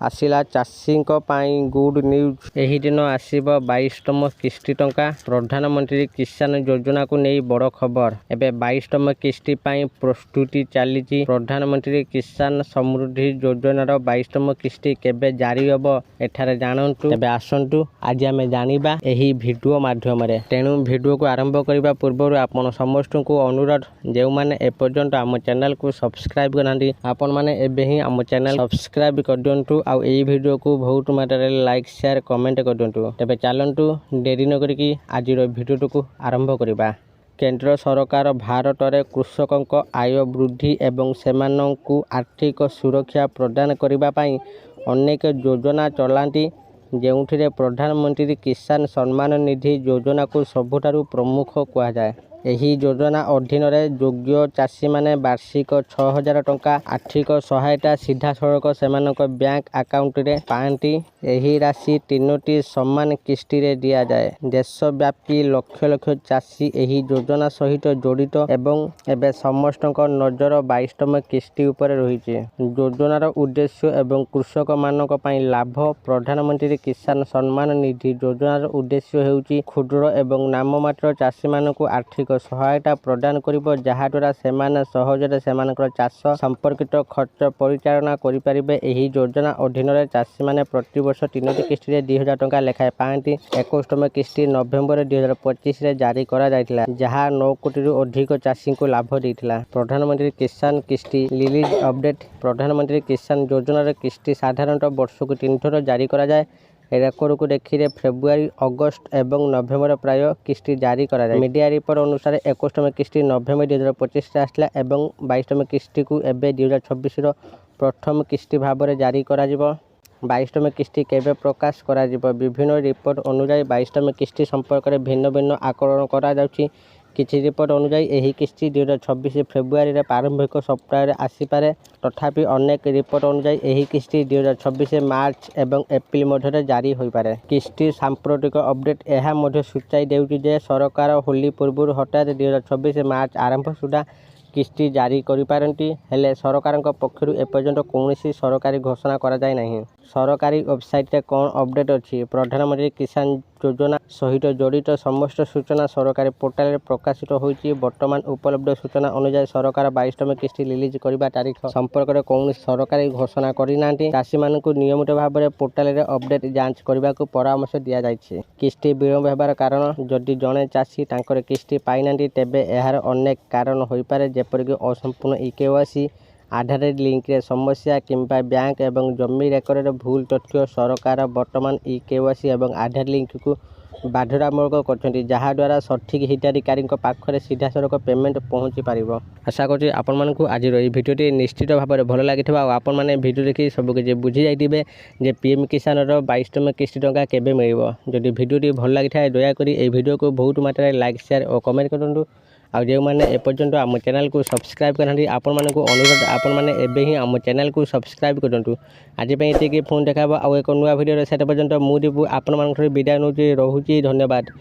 आसिला चाषी good news. एही दिन आसिब 22तम किस्ती टंका। प्रधानमंत्री किसान योजना को नहीं बड़ खबर। एबे 22तम किस्ती पाई प्रस्तुति चली। प्रधानमंत्री किसान समृद्धि योजनार 22तम किस्ती केबे जारी हब एठारे जानतु। एबे आसंतु आज आमे जानिबा एही भिडियो माध्यम रे। तेणु भिडियो को आरंभ करबा पूर्व आपण समस्त को अनुरोध जे माने एपर्यंत आम चैनल को सब्सक्राइब करनांती आपण माने एबे ही आम चैनल सब्सक्राइब कर दियंतु। आ एही भिडियो को बहुत मात्रा लाइक शेयर कमेंट कर दियंतु। तबे चलंतु देरी न करिकी आजिर भिडियो को आरंभ करबा। केंद्र सरकार भारत में कृषकों आय वृद्धि एवं सेमानंकु आर्थिक सुरक्षा प्रदान करने पाई अनेक योजना चलांती। जेउठिरे प्रधानमंत्री किसान सम्मान निधि योजना को सबुठारु प्रमुख कहा जाए। एही योजना अधीन योग्य चाषी माने वार्षिक 6000 टंका आर्थिक सहायता सीधा सड़क सेमानक बैंक अकाउंट रे पांती। एही राशि 3टी समान किस्ती रे दिया जाए। देशव्यापी लक्ष लक्ष चाषी एही योजना सहित जड़ित एवं एबे समस्तक नजर 22तम किस्ती उपर रही। योजनार उद्देश्य एवं कृषक मानक पई लाभ। प्रधानमंत्री किसान सम्मान निधि योजनार उद्देश्य हेउची क्षुद्र एवं नाममात्र चाषी मानक आर्थिक सहायता प्रदान करिबो, जहा द्वारा सेमाने सहजरे सेमानकर चाष संपर्कित खर्च परिचालना करि परिबे। एही योजना अधीन रे चाषी माने प्रति वर्ष 3टी किस्ती रे 2000 टंका लेखाए पांती। 21तम किस्ती नवेम्बर 2025 रे जारी करा जायतिला, जहा 9 कोटी रु अधिक चाषी को लाभ देइतिला। प्रधानमंत्री किसान किस्ती रिलीज अपडेट। प्रधानमंत्री किसान योजना रे किस्ती साधारणतः वर्षକୁ 3 थर जारी करा जाए। रेकर्ड को देखिए फेब्रुआरी अगस्त एवं नवेम्बर प्राय किस्ती जारी करा जाए। मीडिया रिपोर्ट अनुसार 21तम किस्ती नवेम्बर 2025 रे आसला एवं 22तम किस्ती को एबे 2026 रो प्रथम किस्ती भाव में जारी करा जिवो। 22तम किस्ती केबे प्रकाश करा जिवो। विभिन्न रिपोर्ट अनुसार 22तम किस्ती संपर्क में भिन्न भिन्न आकलन करा जाउची। किछि रिपोर्ट अनुसार एही किस्ती 2026 फेब्रुआरी रे प्रारंभिक सप्ताह आसीपारे। तथापि अनेक रिपोर्ट अनुसार एही किस्ती 2026 मार्च एवं एप्रिल मध्य जारी होई पारे। किस्ती सांप्रतिक अपडेट एहा मध्य सूचाई देउची जे सरकार होली पूर्व हठात 2026 मार्च आरंभ सुधा किस्ती जारी करि पारंती। हेले सरकार पक्षरु एपर्यंत कौनसी सरकारी घोषणा करा जाय नहीं। सरकारी वेबसाइट रे कोन अपडेट अछि। प्रधानमंत्री किसान योजना सहित जड़ित समस्त सूचना सरकारी पोर्टाल रे प्रकाशित होईची। वर्तमान उपलब्ध सूचना अनुसार सरकार 22तम किस्ती रिलीज करबा तारीख संपर्क में कौन सरकारी घोषणा करिनांती। चाषी मानकु नियमित भाव में पोर्टाल रे अपडेट जांच करबा को परामर्श दिया जायछि। किस्ती विलंब हेबार कारण जदि जणे चाषी तांकर किस्ती पाइनांती तेबे एहार अनेक कारण होई पारे, जेपरिक असंपूर्ण इकेवासी, आधार लिंक रे समस्या किंबा बैंक एवं जमी रेकर्ड भूल तथ्य। सरकार वर्तमान इकेवासी एवं आधार लिंक को बाध्यतामूलक करछन्ती, जहा द्वारा सठिक हिताधिकारी पाखरे सीधा सड़क पेमेंट पहुँची पारिबो। आशा करछि आपण मानकु आज एही भिडियोटी निश्चित भाव में भल लागिथिबा। आपण माने भिडियो देखि सब किछि बुझी जाइथिबे जे पीएम किसान रो 22तम किस्ती टंका केबे मिलिबो। जदि भिडियोटी भल लागिथाय दया करी एही भिडियो को बहुत मात्रा लाइक शेयर और कमेंट करंतु। आ जो मैंने एपर्यंत आम चैनल को सब्सक्राइब करना आपण मानक अनुरोध आपण मैंने एबे ही आम चैनल को सब्सक्राइब करूँ। आज ये फोन देखा आउ एक नुआ भिडियो से पर्यंत मुझे आपण मान विदाय नौ। रोचे धन्यवाद।